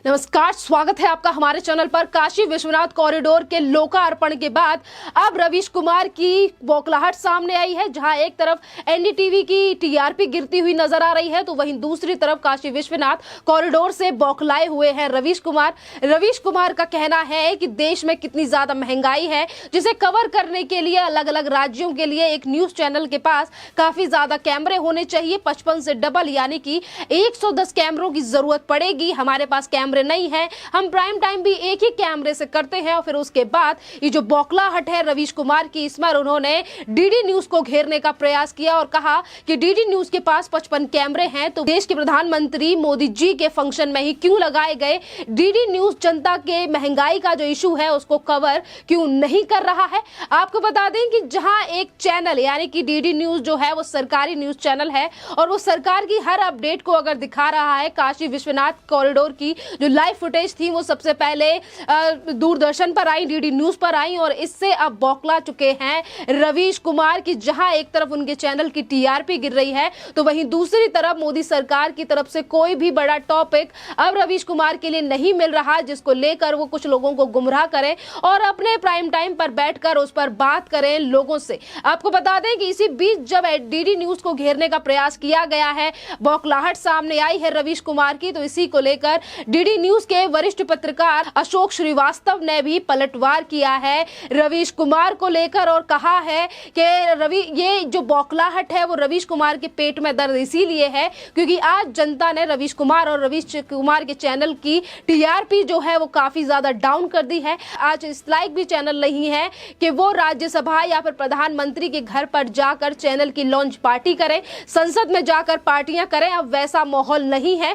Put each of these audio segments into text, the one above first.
नमस्कार, स्वागत है आपका हमारे चैनल पर। काशी विश्वनाथ कॉरिडोर के लोकार्पण के बाद अब रवीश कुमार की बौखलाहट सामने आई है, जहां एक तरफ एनडीटीवी की टीआरपी गिरती हुई नजर आ रही है, तो वहीं दूसरी तरफ काशी विश्वनाथ कॉरिडोर से बौखलाए हुए हैं रवीश कुमार। रवीश कुमार का कहना है कि देश में कितनी ज्यादा महंगाई है, जिसे कवर करने के लिए अलग अलग राज्यों के लिए एक न्यूज चैनल के पास काफी ज्यादा कैमरे होने चाहिए, 55 से डबल यानी कि 110 कैमरों की जरूरत पड़ेगी। हमारे पास कैमरे नहीं है, हम प्राइम टाइम भी एक ही कैमरे से करते हैं। और फिर उसके बाद ये जो बौखलाहट है रवीश कुमार की, इस पर उन्होंने डीडी न्यूज को घेरने का प्रयास किया और कहा कि डीडी न्यूज के पास 55 कैमरे हैं, तो देश के प्रधानमंत्री मोदी जी के फंक्शन में ही क्यों लगाए गए? डीडी न्यूज जनता के महंगाई का जो इशू है उसको कवर क्यों नहीं कर रहा है? आपको बता दें कि जहां एक चैनल यानी कि डीडी न्यूज जो है वो सरकारी न्यूज चैनल है और वो सरकार की हर अपडेट को अगर दिखा रहा है, काशी विश्वनाथ कॉरिडोर की जो लाइव फुटेज थी वो सबसे पहले दूरदर्शन पर आई, डीडी न्यूज पर आई, और इससे अब बौखला चुके हैं रवीश कुमार की। जहां एक तरफ उनके चैनल की टीआरपी गिर रही है, तो वहीं दूसरी तरफ मोदी सरकार की तरफ से कोई भी बड़ा टॉपिक अब रवीश कुमार के लिए नहीं मिल रहा, जिसको लेकर वो कुछ लोगों को गुमराह करें और अपने प्राइम टाइम पर बैठकर उस पर बात करें लोगों से। आपको बता दें कि इसी बीच जब डीडी न्यूज को घेरने का प्रयास किया गया है, बौखलाहट सामने आई है रवीश कुमार की, तो इसी को लेकर डीडी न्यूज के वरिष्ठ पत्रकार अशोक श्रीवास्तव ने भी पलटवार किया है रवीश कुमार को लेकर और कहा है कि ये जो बौखलाहट है वो रवीश कुमार के पेट में दर्द इसीलिए है क्योंकि आज जनता ने रवीश कुमार और रवीश कुमार के चैनल की टीआरपी जो है वो काफी ज्यादा डाउन कर दी है। आज इस लायक भी चैनल नहीं है कि वो राज्यसभा या फिर प्रधानमंत्री के घर पर जाकर चैनल की लॉन्च पार्टी करें, संसद में जाकर पार्टियां करें। अब वैसा माहौल नहीं है।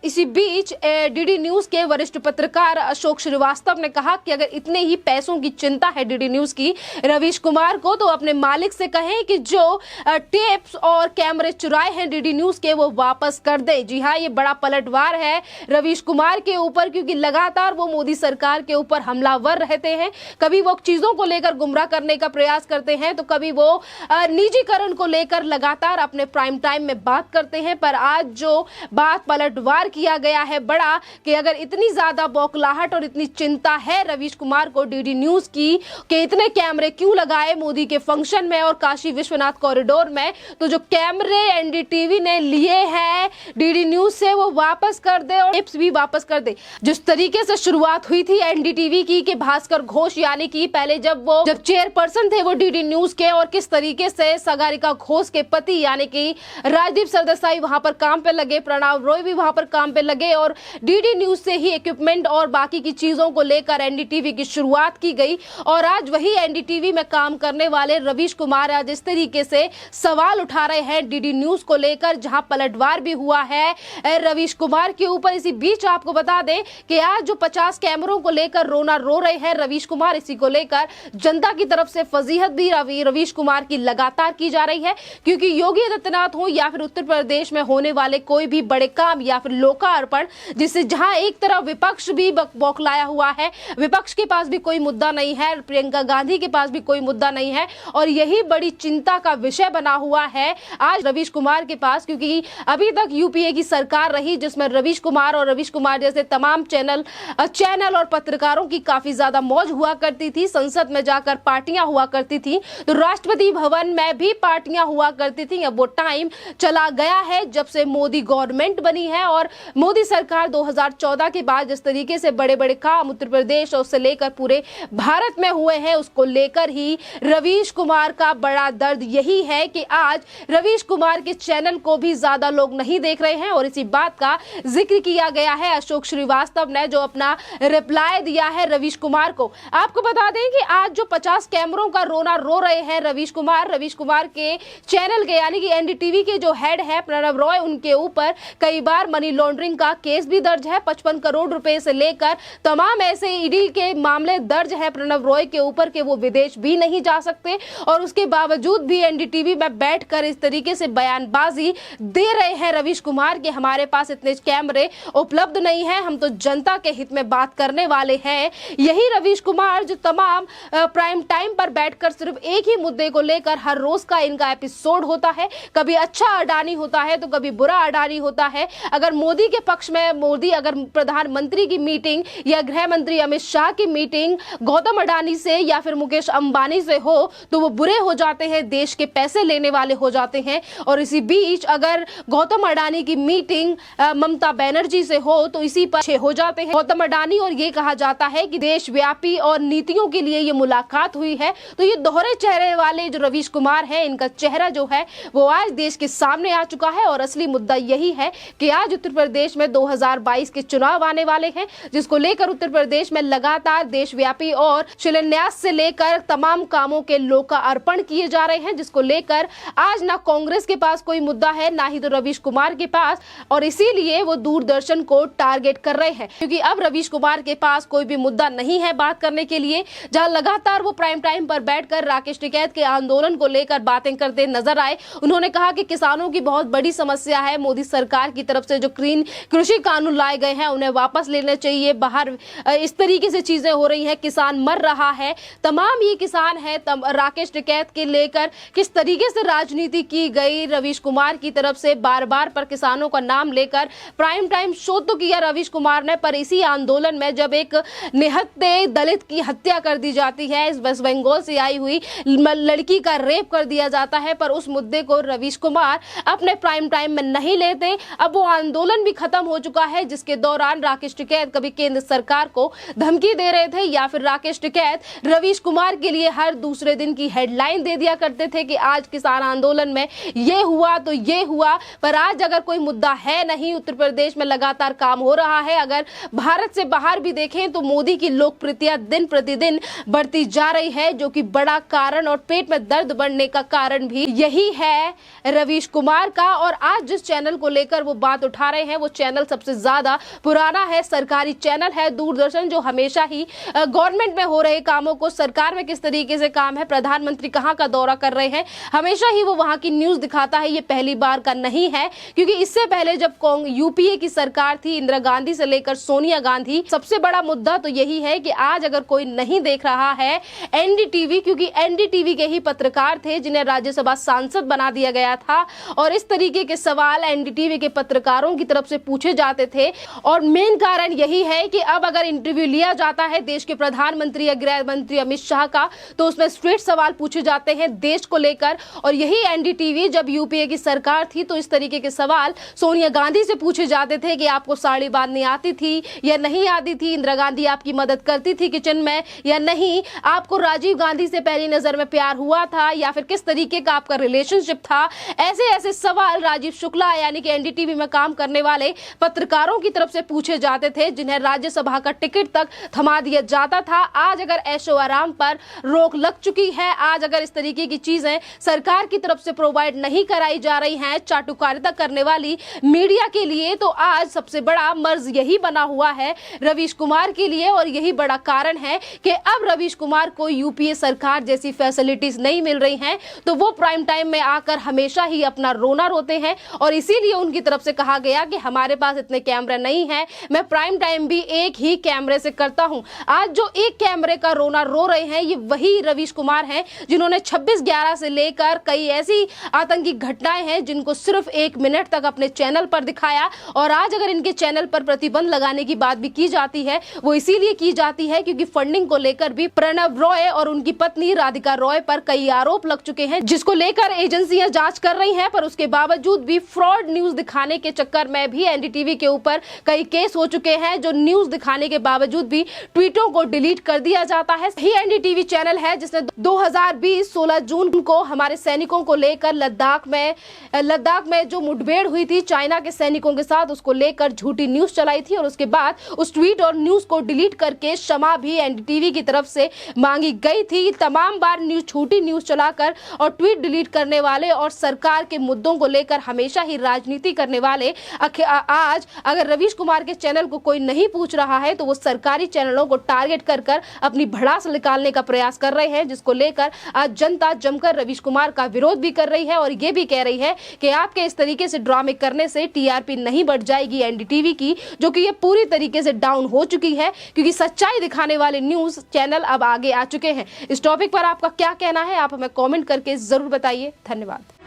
इसी बीच डीडी न्यूज के वरिष्ठ पत्रकार अशोक श्रीवास्तव ने कहा कि अगर इतने ही पैसों की चिंता है डीडी न्यूज की रवीश कुमार को, तो अपने मालिक से कहें कि जो टेप्स और कैमरे चुराए हैं डीडी न्यूज के वो वापस कर दे। जी हाँ, ये बड़ा पलटवार है रवीश कुमार के ऊपर, क्योंकि लगातार वो मोदी सरकार के ऊपर हमलावर रहते हैं। कभी वो चीजों को लेकर गुमराह करने का प्रयास करते हैं, तो कभी वो निजीकरण को लेकर लगातार अपने प्राइम टाइम में बात करते हैं। पर आज जो बात पलटवार किया गया है बड़ा, कि अगर इतनी ज्यादा बौखलाहट और इतनी चिंता है रवीश कुमार को डीडी न्यूज की कि इतने कैमरे क्यों लगाए मोदी के फंक्शन में और काशी विश्वनाथ कॉरिडोर में, तो जो कैमरे एनडीटीवी ने लिए हैं डीडी न्यूज से वो वापस कर दे और टिप्स भी वापस कर दे। जिस तरीके से शुरुआत हुई थी एनडीटीवी की कि भास्कर घोष यानी कि पहले जब चेयरपर्सन थे वो डीडी न्यूज के, और किस तरीके से सागरिका घोष के पति यानी कि राजदीप सरदेसाई वहां पर काम पे लगे, प्रणव रॉय भी वहां पर काम पे लगे और डीडी न्यूज से ही इक्विपमेंट और बाकी की चीजों को लेकर एनडीटीवी की शुरुआत की गई। और आज वही एनडीटीवी में काम करने वाले रवीश कुमार आज इस तरीके से सवाल उठा रहे हैं डीडी न्यूज को लेकर, जहां पलटवार भी हुआ है रवीश कुमार के ऊपर। इसी बीच आपको बता दें कि आज जो 50 कैमरों को लेकर रोना रो रहे हैं रवीश कुमार, इसी को लेकर जनता की तरफ से फजीहत भी रवीश कुमार की लगातार की जा रही है, क्योंकि योगी आदित्यनाथ हो या फिर उत्तर प्रदेश में होने वाले कोई भी बड़े काम या फिर लोकार्पण, जिससे जहां एक तरफ विपक्ष भी बौखलाया हुआ है, विपक्ष के पास भी कोई मुद्दा नहीं है, प्रियंका गांधी के पास भी कोई मुद्दा नहीं है, और यही बड़ी चिंता का विषय बना हुआ है आज रवीश कुमार के पास, क्योंकि अभी तक यूपीए की सरकार रही जिसमें रवीश कुमार और रवीश कुमार जैसे तमाम चैनल और पत्रकारों की काफी ज्यादा मौज हुआ करती थी, संसद में जाकर पार्टियां हुआ करती थी, तो राष्ट्रपति भवन में भी पार्टियां हुआ करती थी। अब वो टाइम चला गया है जब से मोदी गवर्नमेंट बनी है और मोदी सरकार 2014 के बाद जिस तरीके से बड़े बड़े काम उत्तर प्रदेश और उससे लेकर पूरे भारत में हुए हैं, उसको लेकर ही रवीश कुमार का बड़ा दर्द यही है कि आज रवीश कुमार के चैनल को भी ज्यादा लोग नहीं देख रहे हैं। और इसी बात का जिक्र किया गया है अशोक श्रीवास्तव ने, जो अपना रिप्लाई दिया है रवीश कुमार को। आपको बता दें कि आज जो 50 कैमरों का रोना रो रहे हैं रवीश कुमार के चैनल के यानी कि एनडीटीवी के जो हेड है प्रणव रॉय, उनके ऊपर कई बार मनी लॉन्ड्रिंग का केस भी दर्ज है। 55 करोड़ रुपए से लेकर तमाम ऐसे ईडी के मामले दर्ज है प्रणव रॉय के ऊपर कि वो विदेश भी नहीं जा सकते, और उसके बावजूद भी एनडीटीवी में बैठकर इस तरीके से बयानबाजी दे रहे हैं रवीश कुमार कि हमारे पास इतने कैमरे उपलब्ध नहीं है, हम तो जनता के हित में बात करने वाले हैं। यही रवीश कुमार जो तमाम प्राइम टाइम पर बैठकर सिर्फ एक ही मुद्दे को लेकर हर रोज का इनका एपिसोड होता है, कभी अच्छा अडानी होता है तो कभी बुरा अडानी होता है। अगर मोदी के पक्ष में मोदी अगर अगर प्रधानमंत्री की मीटिंग या गृह मंत्री अमित शाह की मीटिंग गौतम अडानी से या फिर मुकेश अंबानी से हो तो वो बुरे हो जाते हैं, देश के पैसे लेने वाले हो जाते हैं। और इसी बीच अगर गौतम अडानी की मीटिंग ममता बनर्जी से हो तो इसी पर अच्छे हो जाते हैं गौतम अडानी। और ये कहा जाता है कि देशव्यापी और नीतियों के लिए ये मुलाकात हुई है। तो ये दोहरे चेहरे वाले जो रवीश कुमार है, इनका चेहरा जो है वो आज देश के सामने आ चुका है। और असली मुद्दा यही है कि आज उत्तर प्रदेश में 2022 के चुनाव आने वाले हैं, जिसको लेकर उत्तर प्रदेश में लगातार देशव्यापी और शिलान्यास से लेकर तमाम कामों के लोकार्पण किए जा रहे हैं, जिसको लेकर आज ना कांग्रेस के पास कोई मुद्दा है, ना ही तो रवीश कुमार के पास। और इसीलिए वो दूरदर्शन को टारगेट कर रहे हैं, क्योंकि अब रवीश कुमार के पास कोई भी मुद्दा नहीं है बात करने के लिए। जहां लगातार वो प्राइम टाइम पर बैठकर राकेश टिकैत के आंदोलन को लेकर बातें करते नजर आए। उन्होंने कहा कि किसानों की बहुत बड़ी समस्या है, मोदी सरकार की तरफ से जो कृषि कानून लाए गए हैं उन्हें वापस लेने चाहिए, बाहर इस तरीके से चीजें हो रही हैं, किसान मर रहा है, तमाम ये किसान है। राकेश टिकैत के लेकर किस तरीके से राजनीति की गई रवीश कुमार की तरफ से, बार बार पर किसानों का नाम लेकर प्राइम टाइम शो तो किया रवीश कुमार ने, पर इसी आंदोलन में जब एक निहत्थे दलित की हत्या कर दी जाती है, इस वेस्ट बंगाल से आई हुई लड़की का रेप कर दिया जाता है, पर उस मुद्दे को रवीश कुमार अपने प्राइम टाइम में नहीं लेते। अब वो आंदोलन भी खत्म हो चुका है, जिसके दौरान राकेश टिकैत कभी केंद्र सरकार को धमकी दे रहे थे या फिर राकेश टिकैत रवीश कुमार के लिए हर दूसरे दिन की हेडलाइन दे दिया करते थे कि आज किसान आंदोलन में ये हुआ तो ये हुआ। पर आज अगर कोई मुद्दा है नहीं, उत्तर प्रदेश में लगातार काम हो रहा है। अगर भारत से बाहर भी देखें तो मोदी की लोकप्रियता दिन प्रतिदिन बढ़ती जा रही है, जो कि बड़ा कारण और पेट में दर्द बढ़ने का कारण भी यही है रवीश कुमार का। और आज जिस चैनल को लेकर वो बात उठा रहे हैं वो चैनल सबसे ज्यादा पुराना है, सरकारी चैनल है दूरदर्शन, जो हमेशा ही गवर्नमेंट में हो रहे कामों को, सरकार में किस तरीके से काम है, प्रधानमंत्री कहां का दौरा कर रहे हैं, हमेशा ही वो वहां की न्यूज दिखाता है। ये पहली बार का नहीं है, क्योंकि इससे पहले जब यूपीए की सरकार थी, इंदिरा गांधी से लेकर सोनिया गांधी, सबसे बड़ा मुद्दा तो यही है कि आज अगर कोई नहीं देख रहा है एनडीटीवी, क्योंकि एनडीटीवी के ही पत्रकार थे जिन्हें राज्यसभा सांसद बना दिया गया था, और इस तरीके के सवाल एनडीटीवी के पत्रकारों की तरफ से पूछे जाते थे। और मेन कारण यही है कि अब अगर इंटरव्यू लिया जाता है देश के प्रधानमंत्री या गृह मंत्री अमित शाह का, तो उसमें स्ट्रेट सवाल पूछे जाते हैं देश को लेकर। और यही एनडीटीवी जब यूपीए की सरकार थी तो इस तरीके के सवाल सोनिया गांधी से पूछे जाते थे कि आपको साड़ी बांधनी आती थी या नहीं आती थी, इंदिरा गांधी आपकी मदद करती थी किचन में या नहीं, आपको राजीव गांधी से पहली नजर में प्यार हुआ था या फिर किस तरीके का आपका रिलेशनशिप था। ऐसे ऐसे सवाल राजीव शुक्ला यानी कि एनडीटीवी में काम करने वाले पत्रकारों की तरफ से पूछे जाते थे, जिन्हें राज्यसभा का टिकट तक थमा दिया जाता था। आज अगर ऐशो आराम पर रोक लग चुकी है, आज अगर इस तरीके की चीजें सरकार की तरफ से प्रोवाइड नहीं कराई जा रही हैं चाटुकारिता करने वाली मीडिया के लिए, तो आज सबसे बड़ा मर्ज यही बना हुआ है रवीश कुमार के लिए। और यही बड़ा कारण है कि अब रवीश कुमार को यूपीए सरकार जैसी फैसिलिटीज नहीं मिल रही हैं, तो वो प्राइम टाइम में आकर हमेशा ही अपना रोना रोते हैं। और इसीलिए उनकी तरफ से कहा गया कि हमारे पास इतने कैमरे नहीं हैं, मैं प्राइम टाइम भी एक ही कैमरे से करता हूं। आज जो एक कैमरे का रोना रो रहे हैं ये वही रवीश कुमार हैं, जिन्होंने 26/11 से लेकर कई ऐसी आतंकी घटनाएं हैं जिनको सिर्फ 1 मिनट तक अपने चैनल पर दिखाया। और आज अगर इनके चैनल पर प्रतिबंध लगाने की बात भी की जाती है, वो इसीलिए की जाती है क्योंकि फंडिंग को लेकर भी प्रणव रॉय और उनकी पत्नी राधिका रॉय पर कई आरोप लग चुके हैं, जिसको लेकर एजेंसियां जांच कर रही हैं। पर उसके बावजूद भी फ्रॉड न्यूज दिखाने के चक्कर में भी एनडीटीवी के ऊपर कई केस हो चुके हैं, जो न्यूज दिखाने के बावजूद भी ट्वीटों को डिलीट कर दिया जाता है। यही एनडीटीवी चैनल है जिसने 2020 16 जून को हमारे सैनिकों को लेकर लद्दाख में जो मुठभेड़ हुई थी चाइना के सैनिकों के साथ, उसको लेकर झूठी न्यूज चलाई थी। और उसके बाद उस ट्वीट और न्यूज को डिलीट करके क्षमा भी एनडीटीवी की तरफ से मांगी गई थी। तमाम बार झूठी न्यूज चलाकर और ट्वीट डिलीट करने वाले और सरकार के मुद्दों को लेकर हमेशा ही राजनीति करने वाले आज अगर रवीश कुमार के चैनल को कोई नहीं पूछ रहा है तो वो सरकारी चैनलों को टारगेट कर अपनी भड़ास निकालने का प्रयास कर रहे हैं, जिसको लेकर आज जनता जमकर रवीश कुमार का विरोध भी कर रही है और ये भी कह रही है कि आपके इस तरीके से ड्रामे करने से टीआरपी नहीं बढ़ जाएगी एनडीटीवी की, जो कि ये पूरी तरीके से डाउन हो चुकी है, क्योंकि सच्चाई दिखाने वाले न्यूज चैनल अब आगे आ चुके हैं। इस टॉपिक पर आपका क्या कहना है, आप हमें कमेंट करके जरूर बताइए। धन्यवाद।